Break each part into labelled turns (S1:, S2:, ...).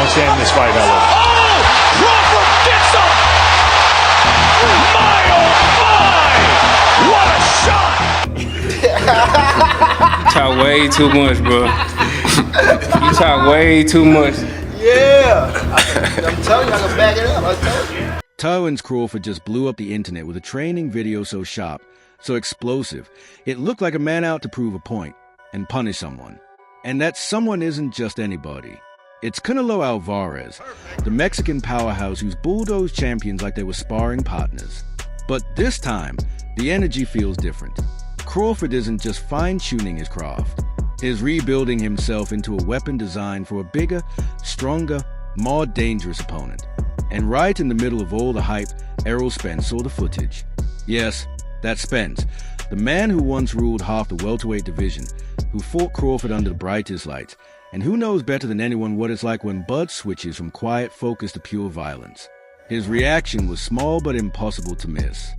S1: wants to end this fight, however.
S2: Oh! Crawford gets him! My, oh, my! What a shot!
S3: You talk way too much, bro. You talk way too much.
S4: Yeah! I'm telling you, I can back it up. I told you.
S5: Terence Crawford just blew up the internet with a training video so sharp, so explosive, it looked like a man out to prove a point and punish someone. And that someone isn't just anybody. It's Canelo Alvarez, the Mexican powerhouse who's bulldozed champions like they were sparring partners. But this time, the energy feels different. Crawford isn't just fine-tuning his craft. He's rebuilding himself into a weapon designed for a bigger, stronger, more dangerous opponent. And right in the middle of all the hype, Errol Spence saw the footage. Yes, that's Spence, the man who once ruled half the welterweight division, who fought Crawford under the brightest lights, and who knows better than anyone what it's like when Bud switches from quiet focus to pure violence. His reaction was small but impossible to miss.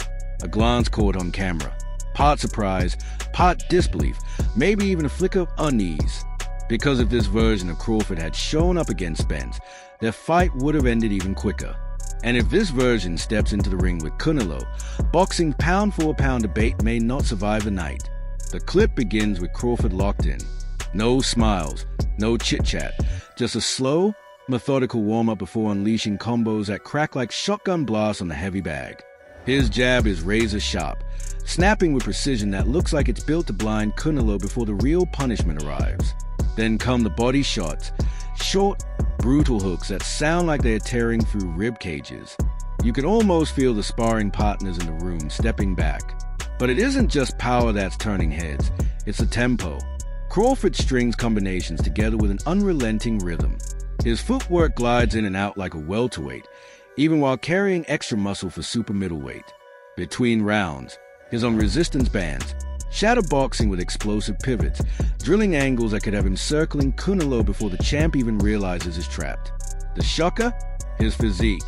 S5: A glance caught on camera. Part surprise, part disbelief, maybe even a flicker of unease. Because if this version of Crawford had shown up against Spence, their fight would have ended even quicker. And if this version steps into the ring with Canelo, boxing's pound-for-pound debate may not survive the night. The clip begins with Crawford locked in. No smiles, no chit-chat, just a slow, methodical warm-up before unleashing combos that crack like shotgun blasts on the heavy bag. His jab is razor-sharp, snapping with precision that looks like it's built to blind Canelo before the real punishment arrives. Then come the body shots, short, brutal hooks that sound like they are tearing through rib cages. You can almost feel the sparring partners in the room stepping back. But it isn't just power that's turning heads, it's the tempo. Crawford strings combinations together with an unrelenting rhythm. His footwork glides in and out like a welterweight, even while carrying extra muscle for super middleweight. Between rounds, he's on resistance bands, shadow boxing with explosive pivots, drilling angles that could have him circling Canelo before the champ even realizes he's trapped. The shocker? His physique.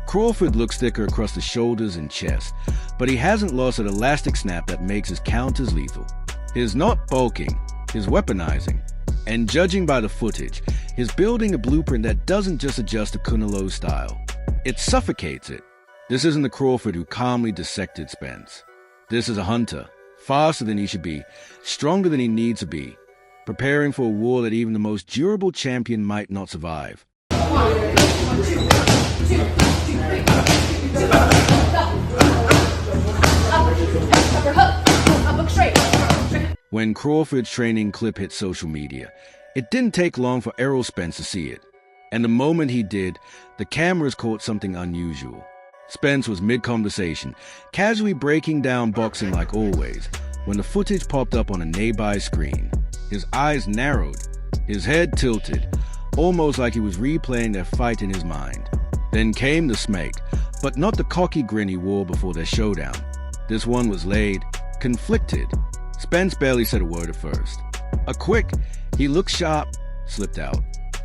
S5: Crawford looks thicker across the shoulders and chest, but he hasn't lost that elastic snap that makes his counters lethal. He's not bulking, he's weaponizing. And judging by the footage, he's building a blueprint that doesn't just adjust to Canelo's style. It suffocates it. This isn't the Crawford who calmly dissected Spence. This is a hunter, faster than he should be, stronger than he needs to be, preparing for a war that even the most durable champion might not survive. When Crawford's training clip hit social media, it didn't take long for Errol Spence to see it. And the moment he did, the cameras caught something unusual. Spence was mid-conversation, casually breaking down boxing like always, when the footage popped up on a nearby screen. His eyes narrowed, his head tilted, almost like he was replaying their fight in his mind. Then came the smack, but not the cocky grin he wore before their showdown. This one was laid, conflicted. Spence barely said a word at first. A quick, he looked sharp, slipped out.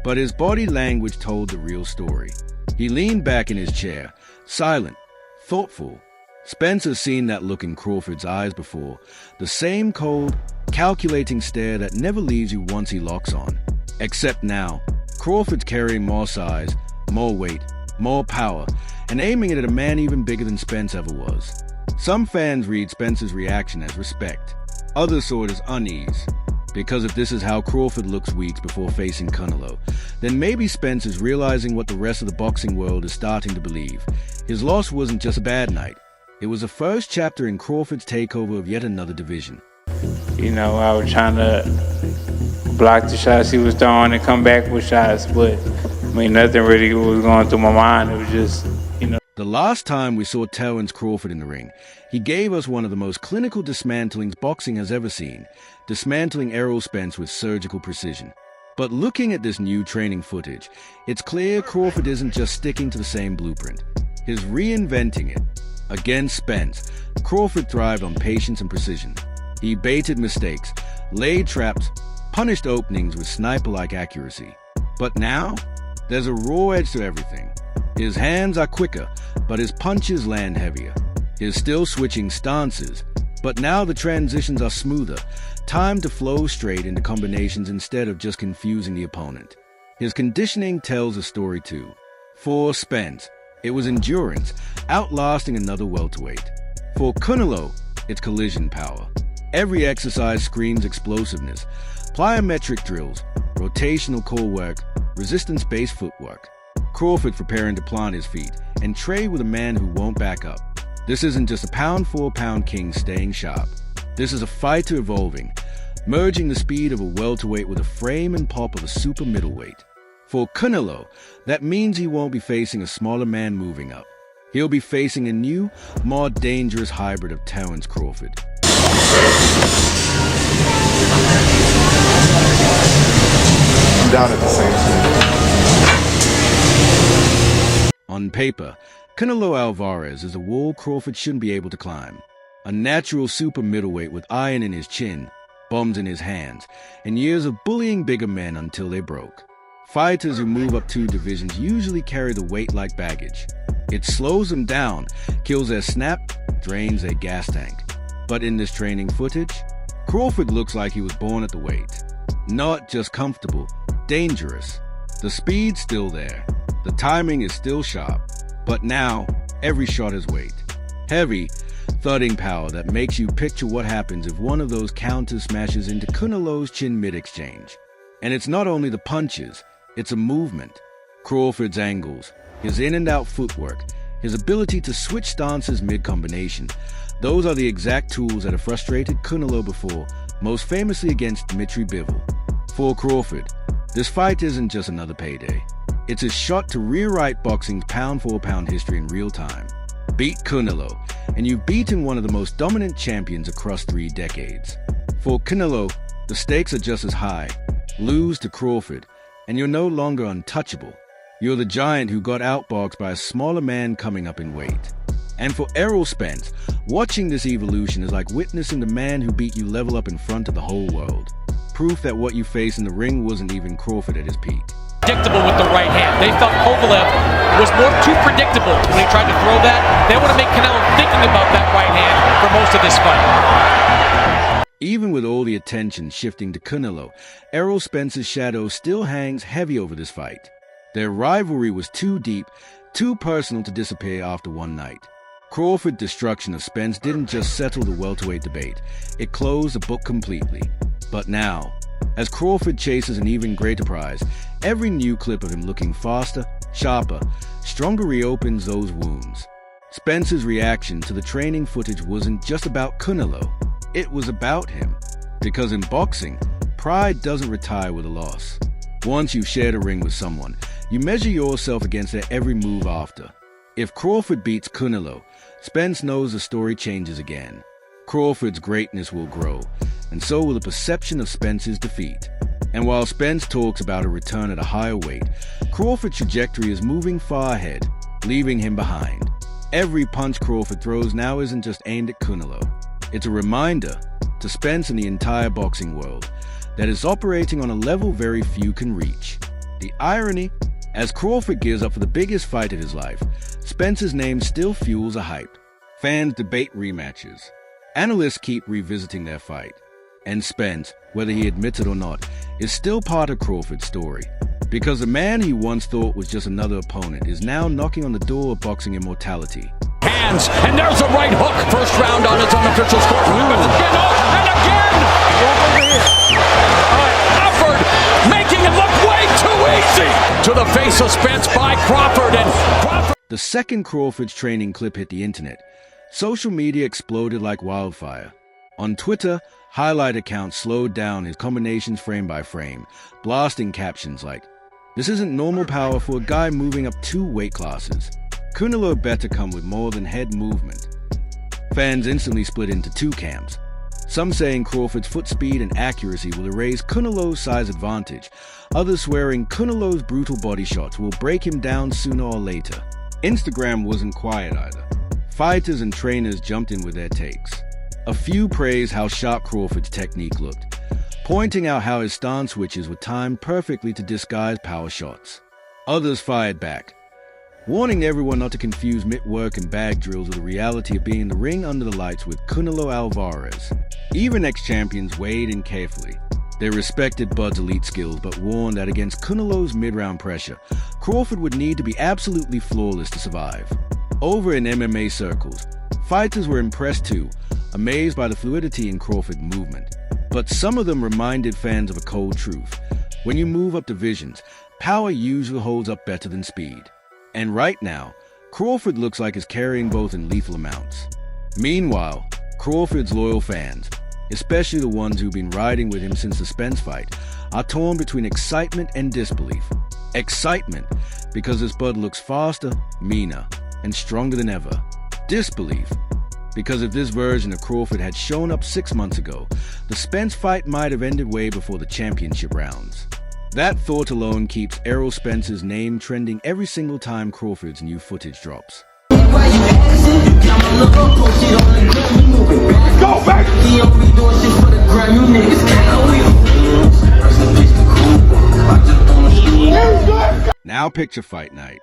S5: But his body language told the real story. He leaned back in his chair, silent, thoughtful. Spence has seen that look in Crawford's eyes before, the same cold, calculating stare that never leaves you once he locks on. Except now, Crawford's carrying more size, more weight, more power, and aiming it at a man even bigger than Spence ever was. Some fans read Spence's reaction as respect. Others saw it as unease. Because if this is how Crawford looks weeks before facing Canelo, then maybe Spence is realizing what the rest of the boxing world is starting to believe. His loss wasn't just a bad night. It was the first chapter in Crawford's takeover of yet another division.
S3: You know, I was trying to block the shots he was throwing and come back with shots, but I mean, nothing really was going through my mind. It was just, you know.
S5: The last time we saw Terence Crawford in the ring, he gave us one of the most clinical dismantlings boxing has ever seen, dismantling Errol Spence with surgical precision. But looking at this new training footage, it's clear Crawford isn't just sticking to the same blueprint. He's reinventing it. Against Spence, Crawford thrived on patience and precision. He baited mistakes, laid traps, punished openings with sniper-like accuracy. But now, there's a raw edge to everything. His hands are quicker, but his punches land heavier. He's still switching stances, but now the transitions are smoother, time to flow straight into combinations instead of just confusing the opponent. His conditioning tells a story too. For Spence, it was endurance, outlasting another welterweight. For Canelo, it's collision power. Every exercise screams explosiveness. Plyometric drills, rotational core work, resistance-based footwork. Crawford preparing to plant his feet and trade with a man who won't back up. This isn't just a pound-for-pound king staying sharp. This is a fighter evolving, merging the speed of a welterweight with the frame and pop of a super middleweight. For Canelo, that means he won't be facing a smaller man moving up. He'll be facing a new, more dangerous hybrid of Terence Crawford.
S1: I'm down at the same time.
S5: On paper, Canelo Alvarez is a wall Crawford shouldn't be able to climb. A natural super middleweight with iron in his chin, bombs in his hands, and years of bullying bigger men until they broke. Fighters who move up 2 divisions usually carry the weight like baggage. It slows them down, kills their snap, drains their gas tank. But in this training footage, Crawford looks like he was born at the weight. Not just comfortable, dangerous. The speed's still there. The timing is still sharp. But now, every shot has weight. Heavy, thudding power that makes you picture what happens if one of those counters smashes into Canelo's chin mid-exchange. And it's not only the punches, it's a movement. Crawford's angles, his in and out footwork, his ability to switch stances mid-combination. Those are the exact tools that have frustrated Canelo before, most famously against Dmitry Bivol. For Crawford, this fight isn't just another payday. It's a shot to rewrite boxing's pound-for-pound history in real time. Beat Canelo, and you've beaten one of the most dominant champions across 3 decades. For Canelo, the stakes are just as high. Lose to Crawford, and you're no longer untouchable. You're the giant who got outboxed by a smaller man coming up in weight. And for Errol Spence, watching this evolution is like witnessing the man who beat you level up in front of the whole world. Proof that what you face in the ring wasn't even Crawford at his peak.
S2: Predictable with the right hand. They felt Kovalev was more too predictable when he tried to throw that. They want to make Canelo thinking about that right hand for most of this fight.
S5: Even with all the attention shifting to Canelo, Errol Spence's shadow still hangs heavy over this fight. Their rivalry was too deep, too personal to disappear after one night. Crawford's destruction of Spence didn't just settle the welterweight debate, it closed the book completely. But now, as Crawford chases an even greater prize, every new clip of him looking faster, sharper, stronger reopens those wounds. Spence's reaction to the training footage wasn't just about Canelo, it was about him. Because in boxing, pride doesn't retire with a loss. Once you've shared a ring with someone, you measure yourself against their every move after. If Crawford beats Canelo, Spence knows the story changes again. Crawford's greatness will grow, and so will the perception of Spence's defeat. And while Spence talks about a return at a higher weight, Crawford's trajectory is moving far ahead, leaving him behind. Every punch Crawford throws now isn't just aimed at Canelo. It's a reminder to Spence and the entire boxing world that it's operating on a level very few can reach. The irony, as Crawford gears up for the biggest fight of his life, Spence's name still fuels a hype. Fans debate rematches. Analysts keep revisiting their fight. And Spence, whether he admits it or not, is still part of Crawford's story. Because the man he once thought was just another opponent is now knocking on the door of boxing immortality.
S2: Hands, and there's a right hook. First round on its unofficial score. Weapons again, and again! Over here. Crawford making it look way too easy! To the face of Spence by Crawford, and Crawford...
S5: The second Crawford's training clip hit the internet, social media exploded like wildfire. On Twitter, highlight accounts slowed down his combinations frame by frame, blasting captions like, "This isn't normal power for a guy moving up 2 weight classes. Canelo better come with more than head movement." Fans instantly split into 2 camps. Some saying Crawford's foot speed and accuracy will erase Canelo's size advantage. Others swearing Canelo's brutal body shots will break him down sooner or later. Instagram wasn't quiet either. Fighters and trainers jumped in with their takes. A few praised how sharp Crawford's technique looked, pointing out how his stance switches were timed perfectly to disguise power shots. Others fired back, warning everyone not to confuse mitt-work and bag drills with the reality of being in the ring under the lights with Canelo Alvarez. Even ex-champions weighed in carefully. They respected Bud's elite skills, but warned that against Canelo's mid-round pressure, Crawford would need to be absolutely flawless to survive. Over in MMA circles, fighters were impressed too, amazed by the fluidity in Crawford's movement. But some of them reminded fans of a cold truth. When you move up divisions, power usually holds up better than speed. And right now, Crawford looks like he's carrying both in lethal amounts. Meanwhile, Crawford's loyal fans, especially the ones who've been riding with him since the Spence fight, are torn between excitement and disbelief. Excitement, because this Bud looks faster, meaner, and stronger than ever. Disbelief, because if this version of Crawford had shown up 6 months ago, the Spence fight might have ended way before the championship rounds. That thought alone keeps Errol Spence's name trending every single time Crawford's new footage drops.
S1: Go back!
S5: Now picture fight night.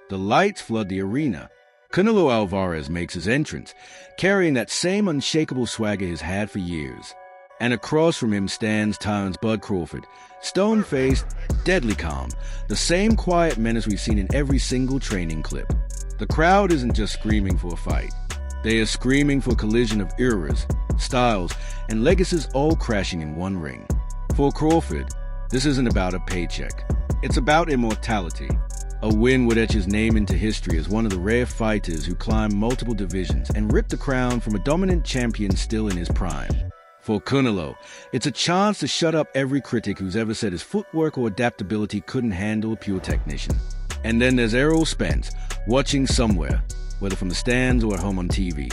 S5: The lights flood the arena. Canelo Alvarez makes his entrance, carrying that same unshakable swagger he's had for years. And across from him stands Terence Bud Crawford, stone-faced, deadly calm, the same quiet menace we've seen in every single training clip. The crowd isn't just screaming for a fight. They are screaming for a collision of eras, styles, and legacies all crashing in one ring. For Crawford, this isn't about a paycheck. It's about immortality. A win would etch his name into history as one of the rare fighters who climbed multiple divisions and ripped the crown from a dominant champion still in his prime. For Canelo, it's a chance to shut up every critic who's ever said his footwork or adaptability couldn't handle a pure technician. And then there's Errol Spence, watching somewhere, whether from the stands or at home on TV,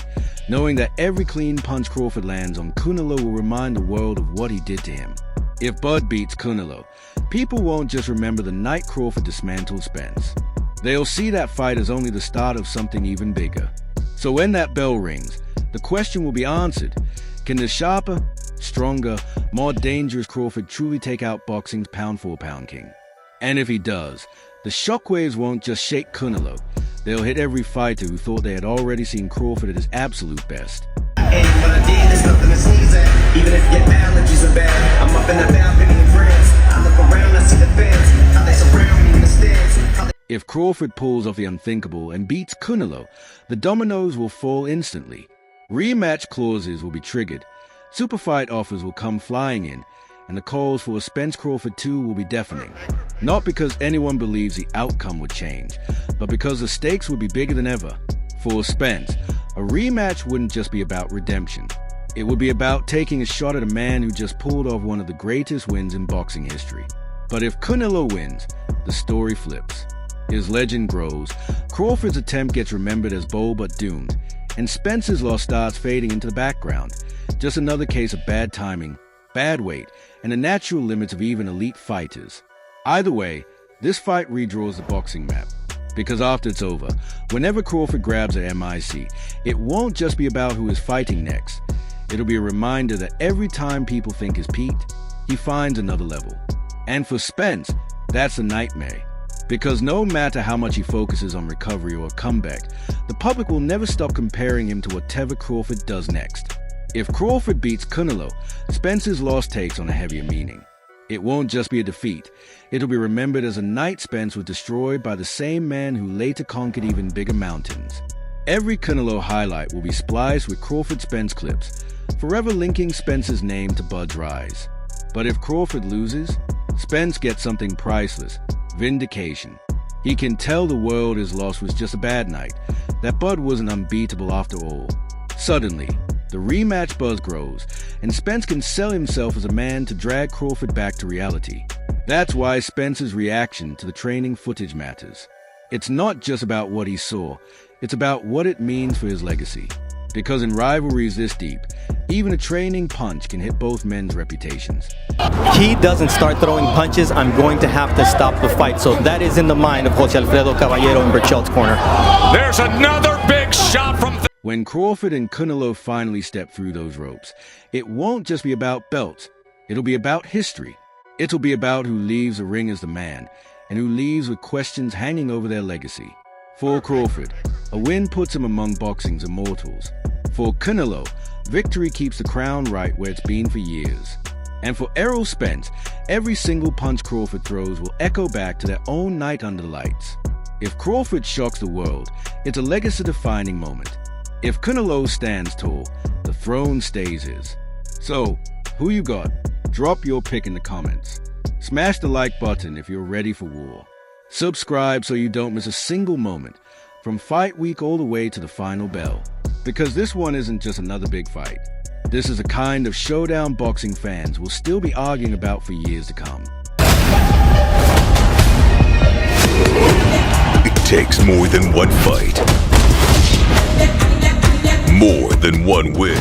S5: knowing that every clean punch Crawford lands on Canelo will remind the world of what he did to him. If Bud beats Canelo, people won't just remember the night Crawford dismantled Spence. They'll see that fight as only the start of something even bigger. So when that bell rings, the question will be answered. Can the sharper, stronger, more dangerous Crawford truly take out boxing's pound-for-pound king? And if he does, the shockwaves won't just shake Canelo. They'll hit every fighter who thought they had already seen Crawford at his absolute best.
S6: And what I did, there's nothing to sneeze at. Even if your allergies are bad, I'm up in the balcony in France. I look around, I see the fans, how they surround me in the stands.
S5: If Crawford pulls off the unthinkable and beats Canelo, the dominoes will fall instantly. Rematch clauses will be triggered, super fight offers will come flying in, and the calls for a Spence Crawford 2 will be deafening. Not because anyone believes the outcome would change, but because the stakes would be bigger than ever. For Spence, a rematch wouldn't just be about redemption. It would be about taking a shot at a man who just pulled off one of the greatest wins in boxing history. But if Canelo wins, the story flips. His legend grows, Crawford's attempt gets remembered as bold but doomed, and Spence's loss starts fading into the background. Just another case of bad timing, bad weight, and the natural limits of even elite fighters. Either way, this fight redraws the boxing map. Because after it's over, whenever Crawford grabs at MIC, it won't just be about who is fighting next. It'll be a reminder that every time people think he's peaked, he finds another level. And for Spence, that's a nightmare. Because no matter how much he focuses on recovery or a comeback, the public will never stop comparing him to whatever Crawford does next. If Crawford beats Canelo, Spence's loss takes on a heavier meaning. It won't just be a defeat. It'll be remembered as a night Spence was destroyed by the same man who later conquered even bigger mountains. Every Canelo highlight will be spliced with Crawford-Spence clips, forever linking Spence's name to Bud's rise. But if Crawford loses, Spence gets something priceless: vindication. He can tell the world his loss was just a bad night, that Bud wasn't unbeatable after all. Suddenly, the rematch buzz grows, and Spence can sell himself as a man to drag Crawford back to reality. That's why Spence's reaction to the training footage matters. It's not just about what he saw, it's about what it means for his legacy. Because in rivalries this deep, even a training punch can hit both men's reputations.
S7: He doesn't start throwing punches, I'm going to have to stop the fight. So that is in the mind of Jose Alfredo Caballero in Burchell's corner.
S2: There's another big shot from...
S5: When Crawford and Canelo finally step through those ropes, it won't just be about belts. It'll be about history. It'll be about who leaves the ring as the man, and who leaves with questions hanging over their legacy. For Crawford, a win puts him among boxing's immortals. For Canelo, victory keeps the crown right where it's been for years. And for Errol Spence, every single punch Crawford throws will echo back to their own night under the lights. If Crawford shocks the world, it's a legacy-defining moment. If Canelo stands tall, the throne stays his. So, who you got? Drop your pick in the comments. Smash the like button if you're ready for war. Subscribe so you don't miss a single moment, from fight week all the way to the final bell. Because this one isn't just another big fight. This is a kind of showdown boxing fans will still be arguing about for years to come.
S8: It takes more than one fight, more than one win.